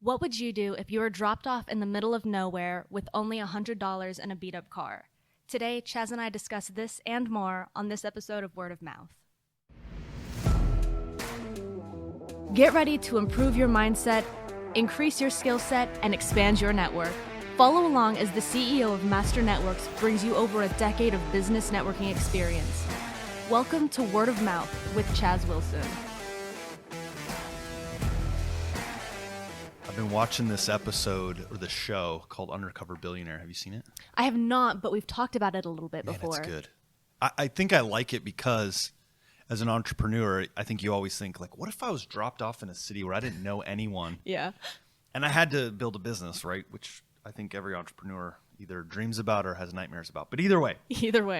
What would you do if you were dropped off in the middle of nowhere with only $100 and a beat-up car? Today, Chaz and I discuss this and more on this episode of Word of Mouth. Get ready to improve your mindset, increase your skill set, and expand your network. Follow along as the CEO of Master Networks brings you over a decade of business networking experience. Welcome to Word of Mouth with Chaz Wilson. I've been watching this episode or the show called Undercover Billionaire. Have you seen it? I have not, but we've talked about it a little bit before. It's good. I think I like it because as an entrepreneur, I think you always think like, what if I was dropped off in a city where I didn't know anyone? Yeah. And I had to build a business, right? Which I think every entrepreneur either dreams about or has nightmares about. But either way.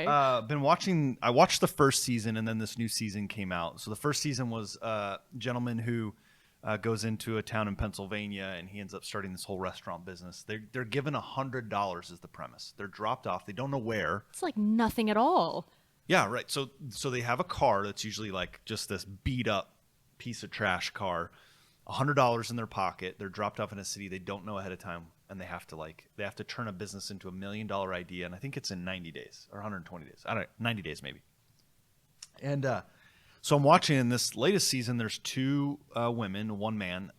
I watched the first season and then this new season came out. So the first season was a gentleman who goes into a town in Pennsylvania and he ends up starting this whole restaurant business. They're given $100 as the premise. They're dropped off. They don't know where. It's like nothing at all. Yeah, right. So they have a car that's usually like just this beat up piece of trash car, $100 in their pocket. They're dropped off in a city they don't know ahead of time, and they have to turn a business into $1 million idea. And I think it's in 90 days or 120 days. I don't know, 90 days maybe. And so I'm watching in this latest season. There's two women, one man,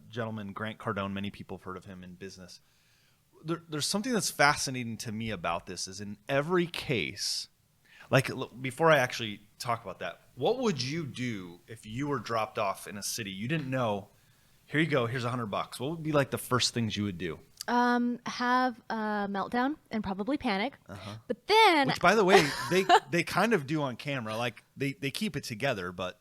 gentleman Grant Cardone. Many people have heard of him in business. There's something that's fascinating to me about this is in every case. Like, before I actually talk about that, what would you do if you were dropped off in a city you didn't know? Here you go. Here's $100. What would be like the first things you would do? Have a meltdown and probably panic. But then, which, by the way, they kind of do on camera. Like they keep it together, but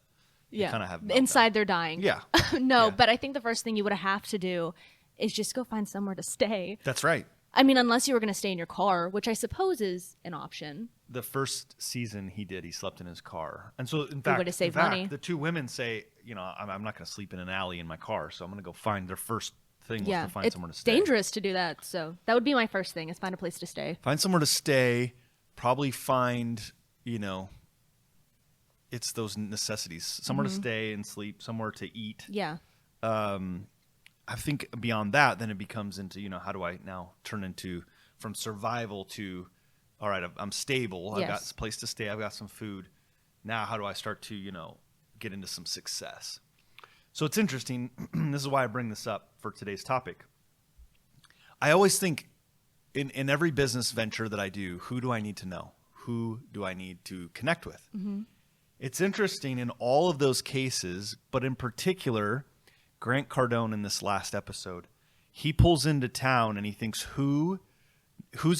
they kind of have inside they're dying. Yeah. No, but I think the first thing you would have to do is just go find somewhere to stay. That's right. I mean, unless you were going to stay in your car, which I suppose is an option. The first season he slept in his car. And so, in fact, money. The two women say, I'm not going to sleep in an alley in my car, so I'm going to go find their first thing was to find somewhere to stay. It's dangerous to do that, so that would be my first thing is find a place to stay. Find somewhere to stay, probably find, it's those necessities. Somewhere to stay and sleep, somewhere to eat. Yeah. I think beyond that, then it becomes into, how do I now turn into from survival to, all right, I'm stable. I've got a place to stay. I've got some food. Now, how do I start to, get into some success? So it's interesting. This is why I bring this up for today's topic. I always think in every business venture that I do, who do I need to know? Who do I need to connect with? Mm-hmm. It's interesting in all of those cases, but in particular, Grant Cardone in this last episode, he pulls into town and he thinks who's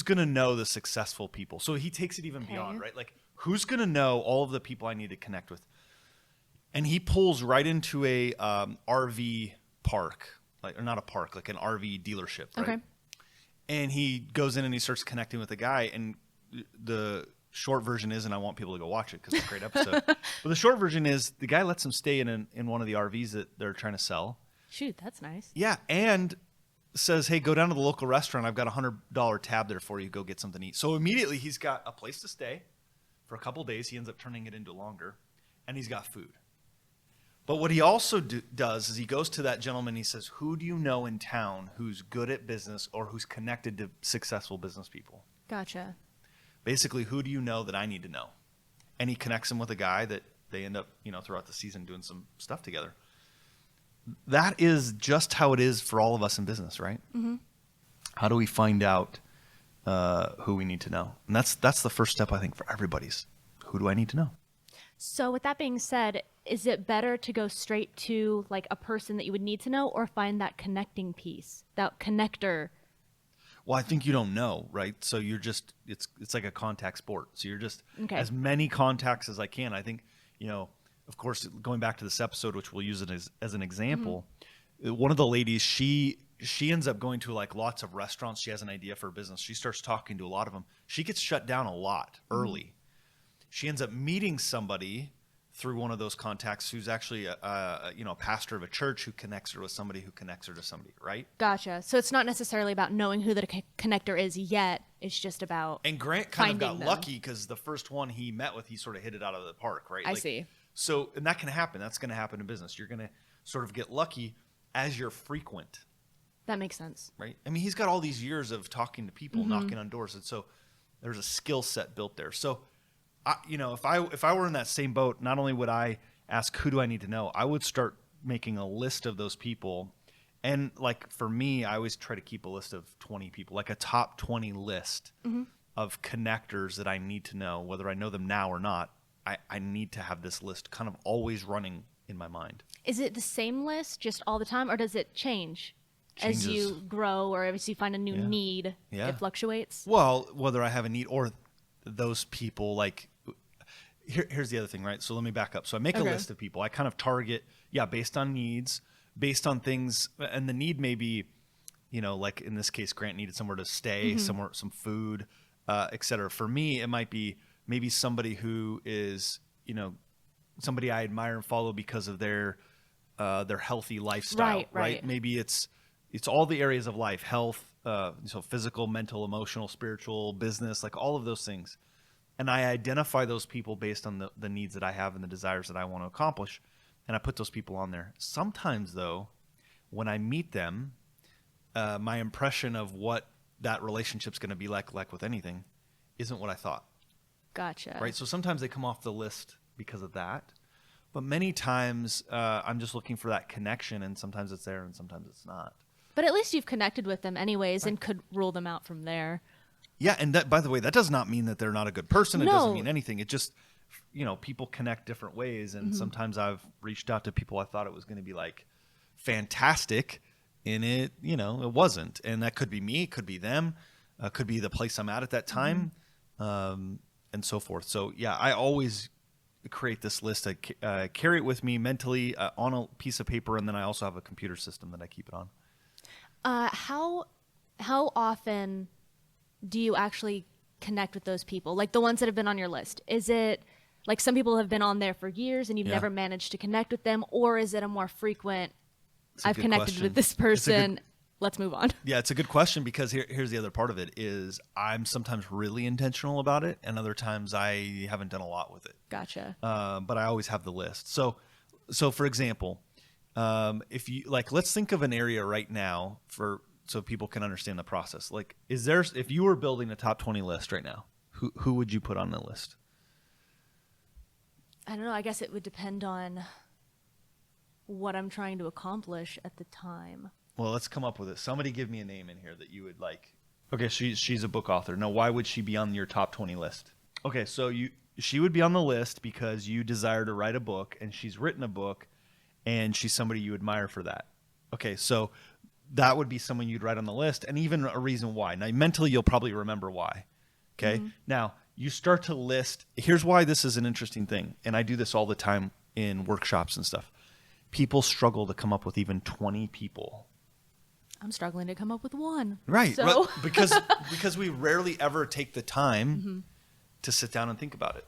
going to know the successful people. So he takes it even beyond, right? Like who's going to know all of the people I need to connect with? And he pulls right into a RV park, or not a park, like an RV dealership, right? Okay. And he goes in and he starts connecting with a guy. And the short version is, and I want people to go watch it because it's a great episode. But the short version is the guy lets him stay in one of the RVs that they're trying to sell. Shoot, that's nice. Yeah, and says, hey, go down to the local restaurant. I've got a $100 tab there for you. Go get something to eat. So immediately he's got a place to stay for a couple of days. He ends up turning it into longer, and he's got food. But what he also does is he goes to that gentleman and he says, who do you know in town who's good at business or who's connected to successful business people? Gotcha. Basically, who do you know that I need to know? And he connects him with a guy that they end up, throughout the season doing some stuff together. That is just how it is for all of us in business, right? Mm-hmm. How do we find out who we need to know? And that's the first step, I think, for everybody's. Who do I need to know? So with that being said, is it better to go straight to like a person that you would need to know or find that connecting piece, that connector? Well, I think you don't know, right? So you're just, it's like a contact sport. So you're just as many contacts as I can. I think, of course, going back to this episode, which we'll use it as an example, one of the ladies, she ends up going to like lots of restaurants. She has an idea for a business. She starts talking to a lot of them. She gets shut down a lot early. She ends up meeting somebody through one of those contacts who's actually a pastor of a church who connects her with somebody who connects her to somebody, right? Gotcha. So it's not necessarily about knowing who the connector is yet. It's just about And Grant kind of got lucky because the first one he met with, he sort of hit it out of the park, right? I see. So, and that can happen. That's going to happen in business. You're going to sort of get lucky as you're frequent. That makes sense. Right? I mean, he's got all these years of talking to people, knocking on doors. And so there's a skill set built there. So, if I were in that same boat, not only would I ask, who do I need to know? I would start making a list of those people. And like for me, I always try to keep a list of 20 people, like a top 20 list of connectors that I need to know, whether I know them now or not. I need to have this list kind of always running in my mind. Is it the same list just all the time, or does it change Changes. as you grow or as you find a new need? Yeah. It fluctuates? Well, whether I have a need or those people, like here's the other thing, right? So let me back up. So I make a list of people. I kind of target, based on needs, based on things, and the need may be, like in this case, Grant needed somewhere to stay, somewhere, some food, et cetera. For me, it might be maybe somebody who is, somebody I admire and follow because of their healthy lifestyle, right? Maybe it's all the areas of life, health, so physical, mental, emotional, spiritual, business, like all of those things. And I identify those people based on the needs that I have and the desires that I want to accomplish. And I put those people on there. Sometimes, though, when I meet them, my impression of what that relationship's going to be like with anything, isn't what I thought. Gotcha. Right? So sometimes they come off the list because of that. But many times I'm just looking for that connection, and sometimes it's there and sometimes it's not. But at least you've connected with them anyways and could rule them out from there. Yeah, and that, by the way, that does not mean that they're not a good person. It doesn't mean anything. It just, people connect different ways. And sometimes I've reached out to people I thought it was going to be like fantastic, and it wasn't. And that could be me, it could be them, could be the place I'm at that time, and so forth. So yeah, I always create this list. I carry it with me mentally on a piece of paper, and then I also have a computer system that I keep it on. How often do you actually connect with those people? Like the ones that have been on your list? Is it like some people have been on there for years and you've never managed to connect with them? Or is it a more frequent, I've connected with this person, let's move on? Yeah, it's a good question, because here's the other part of it is I'm sometimes really intentional about it, and other times I haven't done a lot with it. Gotcha. But I always have the list. So for example, if you let's think of an area right now so people can understand the process. Like, if you were building a top 20 list right now, who would you put on the list? I don't know. I guess it would depend on what I'm trying to accomplish at the time. Well, let's come up with it. Somebody give me a name in here that you would like. Okay, she's a book author. Now, why would she be on your top 20 list? Okay, so she would be on the list because you desire to write a book, and she's written a book, and she's somebody you admire for that. Okay, so that would be someone you'd write on the list, and even a reason why. Now, mentally, you'll probably remember why. Okay? Now, you start to list. Here's why this is an interesting thing, and I do this all the time in workshops and stuff. People struggle to come up with even 20 people. I'm struggling to come up with one. Right. So. because we rarely ever take the time to sit down and think about it.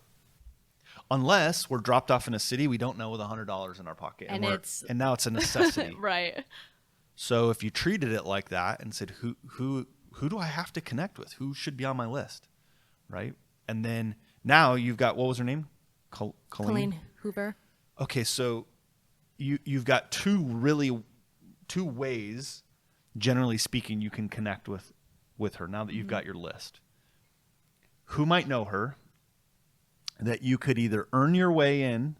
Unless we're dropped off in a city we don't know with $100 in our pocket. And now it's a necessity. Right. So if you treated it like that and said, who do I have to connect with? Who should be on my list? Right? And then now you've got, what was her name? Colleen Hoover. Okay, so you've got two ways, generally speaking, you can connect with her now that you've got your list. Who might know her that you could either earn your way in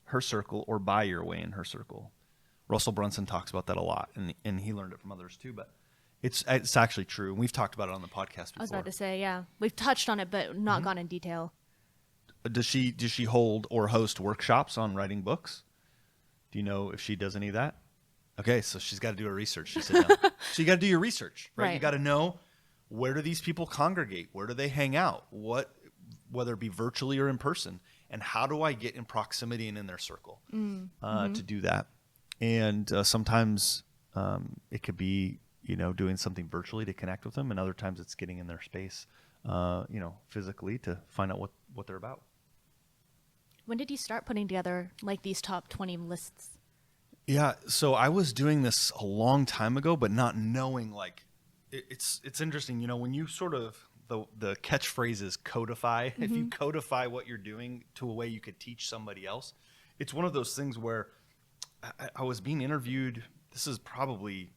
her circle or buy your way in her circle? Russell Brunson talks about that a lot, and he learned it from others too, but it's actually true. And we've talked about it on the podcast before. I was about to say, yeah. We've touched on it, but not gone in detail. Does she hold or host workshops on writing books? Do you know if she does any of that? Okay, so she's got to do her research. She said, no. So you got to do your research, right? You got to know, where do these people congregate? Where do they hang out? Whether it be virtually or in person, and how do I get in proximity and in their circle to do that? And sometimes it could be, doing something virtually to connect with them, and other times it's getting in their space, physically to find out what they're about. When did you start putting together these top 20 lists? Yeah, so I was doing this a long time ago, but not knowing it's interesting, when you sort of the catchphrase is codify. If you codify what you're doing to a way you could teach somebody else, it's one of those things where I was being interviewed. This is probably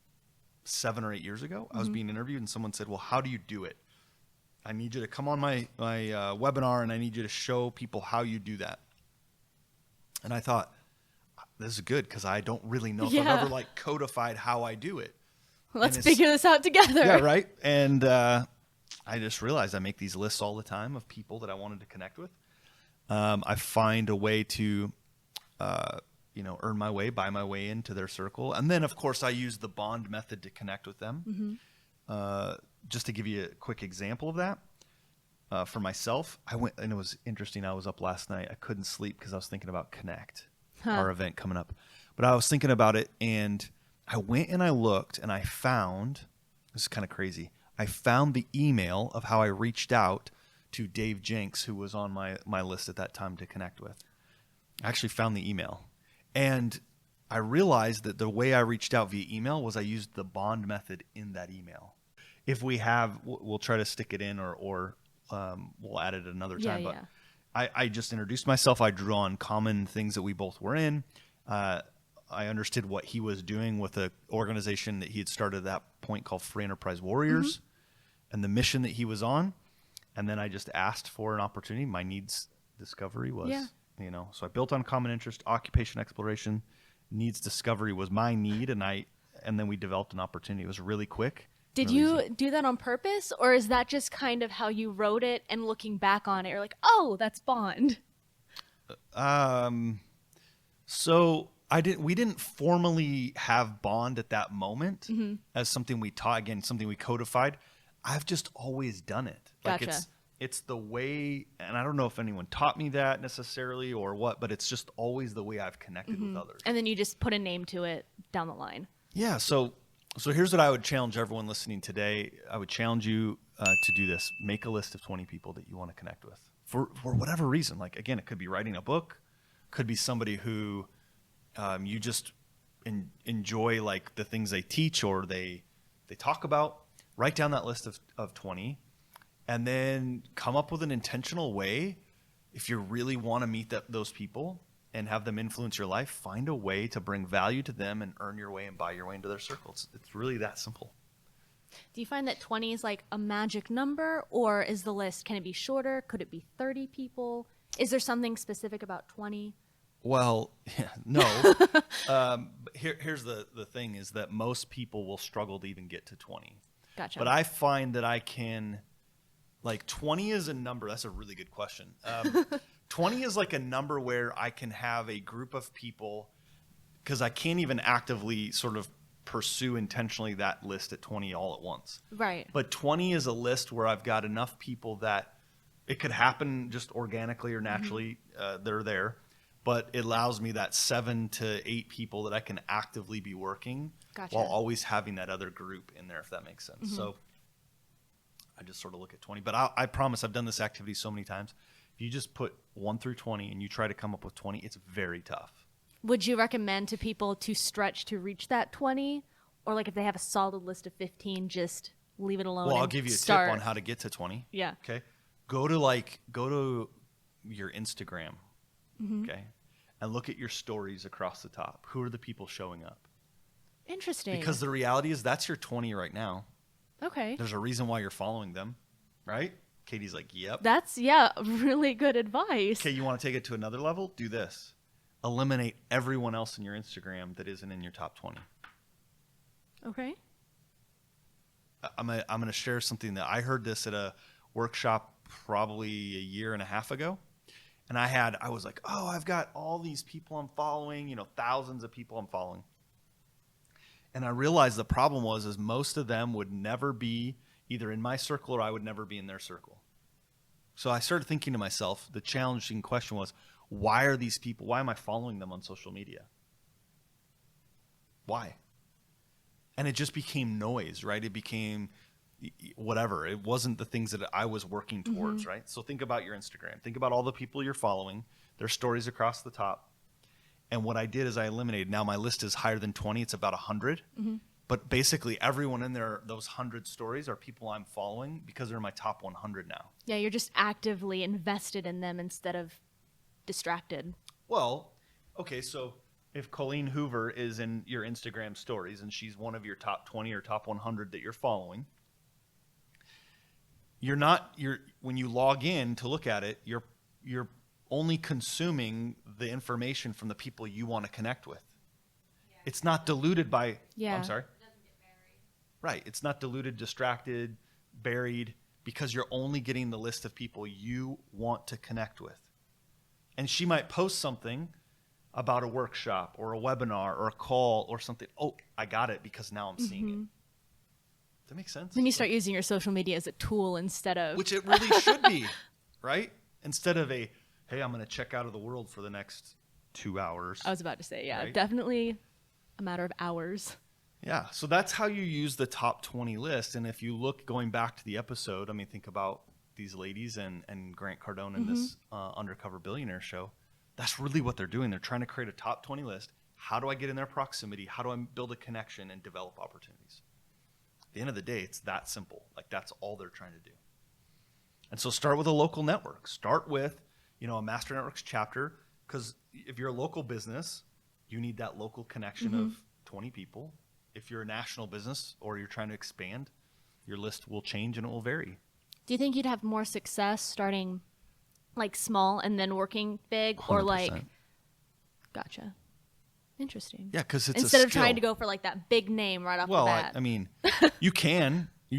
7 or 8 years ago. I was being interviewed and someone said, well, how do you do it? I need you to come on my webinar and I need you to show people how you do that. And I thought, this is good because I don't really know if I've ever like codified how I do it. Let's figure this out together. Yeah, right. And I just realized I make these lists all the time of people that I wanted to connect with. I find a way to, earn my way, buy my way into their circle. And then, of course, I use the bond method to connect with them. Just to give you a quick example of that, for myself, I went, and it was interesting. I was up last night. I couldn't sleep because I was thinking about Connect, our event coming up. But I was thinking about it, and I went and I looked, and I found, this is kind of crazy, I found the email of how I reached out to Dave Jenks, who was on my list at that time to connect with. I actually found the email. And I realized that the way I reached out via email was I used the bond method in that email. If we have, we'll try to stick it in or we'll add it another time. But I just introduced myself. I drew on common things that we both were in. I understood what he was doing with an organization that he had started at that point called Free Enterprise Warriors and the mission that he was on. And then I just asked for an opportunity. My needs discovery was, so I built on common interest, occupation exploration, needs discovery was my need. And then we developed an opportunity. It was really quick. Did you do that on purpose, or is that just kind of how you wrote it and looking back on it, you're like, oh, that's Bond? So we didn't formally have Bond at that moment as something we taught, again, something we codified. I've just always done it. Like Gotcha. It's the way, and I don't know if anyone taught me that necessarily or what, but it's just always the way I've connected with others. And then you just put a name to it down the line. Yeah. So here's what I would challenge everyone listening today. I would challenge you to do this. Make a list of 20 people that you want to connect with for whatever reason. Like, again, it could be writing a book, could be somebody who you just enjoy like the things they teach or they talk about. Write down that list of 20 and then come up with an intentional way. If you really want to meet those people and have them influence your life, find a way to bring value to them and earn your way and buy your way into their circles. It's really that simple. Do you find that 20 is like a magic number, or is the list, can it be shorter? Could it be 30 people? Is there something specific about 20? Well, no. Here's the thing is that most people will struggle to even get to 20. Gotcha. But I find that I can, like 20 is a number. That's a really good question. 20 is like a number where I can have a group of people, because I can't even actively sort of pursue intentionally that list at 20 all at once. Right. But 20 is a list where I've got enough people that it could happen just organically or naturally. They're there. But it allows me that 7 to 8 people that I can actively be working while always having that other group in there, if that makes sense. So I just sort of look at 20. But I promise I've done this activity so many times. If you just put 1 through 20 and you try to come up with 20, it's very tough. Would you recommend to people to stretch to reach that 20? Or like if they have a solid list of 15, just leave it alone? Well, I'll give you a tip on how to get to 20. Yeah. Okay. Go to your Instagram. Okay. And look at your stories across the top. Who are the people showing up? Interesting. Because the reality is that's your 20 right now. Okay. There's a reason why you're following them, right? Katie's like, yep. That's, really good advice. Okay, you want to take it to another level? Do this. Eliminate everyone else in your Instagram that isn't in your top 20. Okay. I'm going to share something that I heard this at a workshop probably a year and a half ago. And I was like, oh, I've got all these people I'm following, thousands of people I'm following. And I realized the problem is most of them would never be either in my circle or I would never be in their circle. So I started thinking to myself, the challenging question was, why am I following them on social media? Why? And it just became noise, right? It became whatever. It wasn't the things that I was working towards, right? So think about your Instagram. Think about all the people you're following, their stories across the top. And what I did is I eliminated. Now my list is higher than 20. It's about 100. But basically everyone in there, those 100 stories are people I'm following because they're in my top 100 now. Yeah, you're just actively invested in them instead of distracted. Well, okay, so if Colleen Hoover is in your Instagram stories and she's one of your top 20 or top 100 that you're following, when you log in to look at it, you're only consuming the information from the people you want to connect with. Yeah. It's not diluted by, I'm sorry. It doesn't get buried. Right. It's not diluted, distracted, buried, because you're only getting the list of people you want to connect with. And she might post something about a workshop or a webinar or a call or something. Oh, I got it because now I'm seeing it. Does that make sense? Then you start using your social media as a tool instead of... Which it really should be, right? Instead of hey, I'm going to check out of the world for the next 2 hours. I was about to say, yeah, right? Definitely a matter of hours. Yeah, so that's how you use the top 20 list. And if you look, going back to the episode, I mean, think about these ladies and Grant Cardone in this Undercover Billionaire show. That's really what they're doing. They're trying to create a top 20 list. How do I get in their proximity? How do I build a connection and develop opportunities? At the end of the day, it's that simple. Like, that's all they're trying to do. And so start with a local network. Start with, a Master Networks chapter, because if you're a local business, you need that local connection of 20 people. If you're a national business or you're trying to expand, your list will change and it will vary. Do you think you'd have more success starting like small and then working big 100%. or like, gotcha. Interesting. Yeah, because it's instead of trying to go for like that big name right off the bat. I mean, you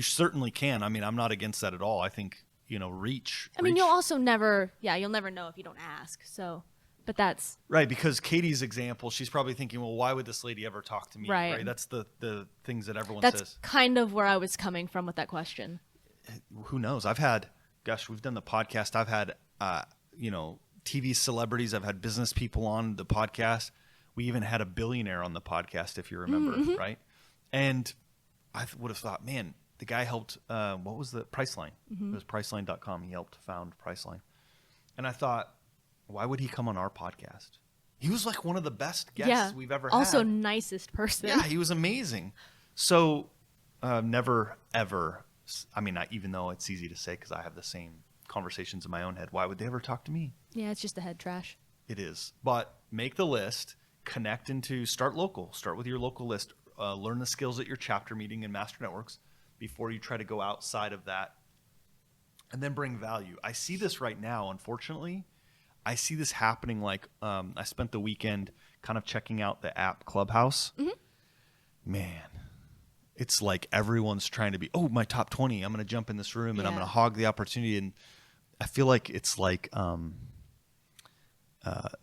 certainly can. I mean, I'm not against that at all. I think, reach. I mean, you'll also never know if you don't ask. So, but that's right. Because Katie's example, she's probably thinking, well, why would this lady ever talk to me? Right. That's the things that everyone says. That's kind of where I was coming from with that question. Who knows? We've done the podcast. I've had, TV celebrities. I've had business people on the podcast. We even had a billionaire on the podcast, if you remember, right? And I would have thought, man, the guy helped, what was the Priceline? It was Priceline.com. He helped found Priceline. And I thought, why would he come on our podcast? He was like one of the best guests we've ever had. Also nicest person. Yeah, he was amazing. So never, ever, even though it's easy to say because I have the same conversations in my own head, why would they ever talk to me? Yeah, it's just the head trash. It is. But make the list, start local. Start with your local list. Learn the skills at your chapter meeting in Master Networks before you try to go outside of that. And then bring value. I see this right now, unfortunately. I see this happening like I spent the weekend kind of checking out the app Clubhouse. Man, it's like everyone's trying to be, my top 20. I'm going to jump in this room and I'm going to hog the opportunity. And I feel like it's like none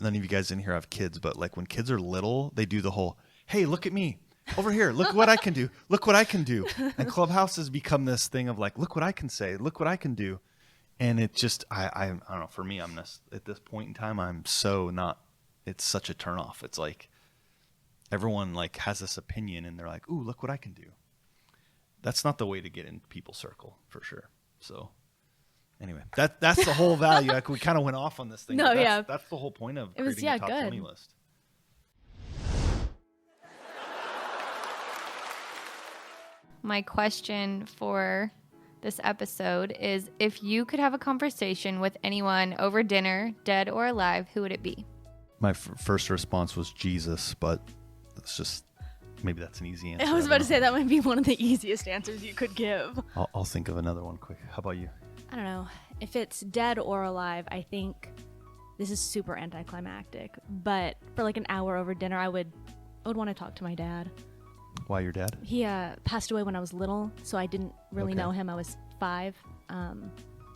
of you guys in here have kids, but like when kids are little, they do the whole, hey, look at me. Over here, look what I can do. Look what I can do. And Clubhouse has become this thing of like, look what I can say. Look what I can do. And it just, I don't know, for me, I'm just, at this point in time, I'm so not, it's such a turnoff. It's like everyone like has this opinion and they're like, ooh, look what I can do. That's not the way to get in people's circle for sure. So anyway, that's the whole value. Like, we kind of went off on this thing. No, That's the whole point of creating a top 20 list. My question for this episode is, if you could have a conversation with anyone over dinner, dead or alive, who would it be? My first response was Jesus, but it's just, maybe that's an easy answer. I was about to say that might be one of the easiest answers you could give. I'll think of another one quick. How about you? I don't know. If it's dead or alive, I think this is super anticlimactic, but for like an hour over dinner, I would want to talk to my dad. Why your dad? He passed away when I was little, so I didn't really know him. I was 5.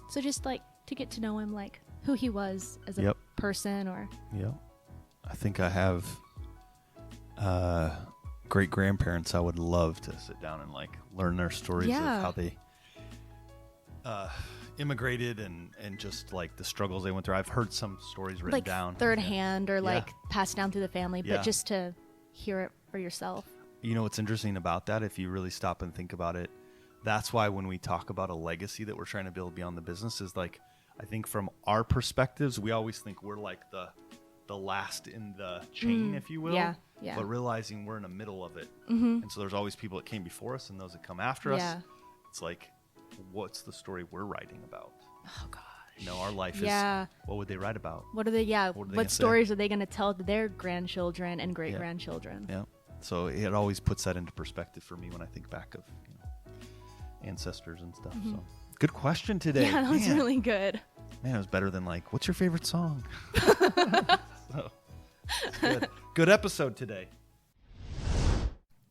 So just like to get to know him, like who he was as a person or... Yep. I think I have great-grandparents I would love to sit down and like learn their stories of how they immigrated and just like the struggles they went through. I've heard some stories written like down. Third hand or like passed down through the family, but just to hear it for yourself. You know what's interesting about that, if you really stop and think about it, that's why when we talk about a legacy that we're trying to build beyond the business is like, I think from our perspectives, we always think we're like the last in the chain, if you will. Yeah. But realizing we're in the middle of it. And so there's always people that came before us and those that come after us. It's like, what's the story we're writing about? Oh, God. Our life is, what would they write about? What stories are they going to tell to their grandchildren and great-grandchildren? Yeah. So it always puts that into perspective for me when I think back of ancestors and stuff. Mm-hmm. So good question today. Yeah, that was really good. Man, it was better than what's your favorite song? So, good. Good episode today.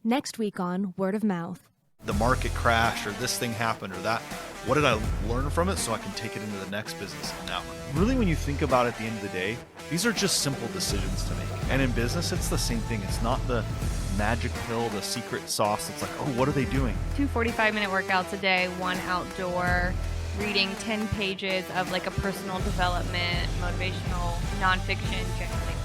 Next week on Word of Mouth. The market crash, or this thing happened, or that. What did I learn from it so I can take it into the next business? Now, really, when you think about it at the end of the day, these are just simple decisions to make. And in business, it's the same thing. It's not the magic pill, the secret sauce. It's like, oh, what are they doing? 2 45-minute workouts a day, 1 outdoor, reading 10 pages of a personal development, motivational, nonfiction, generally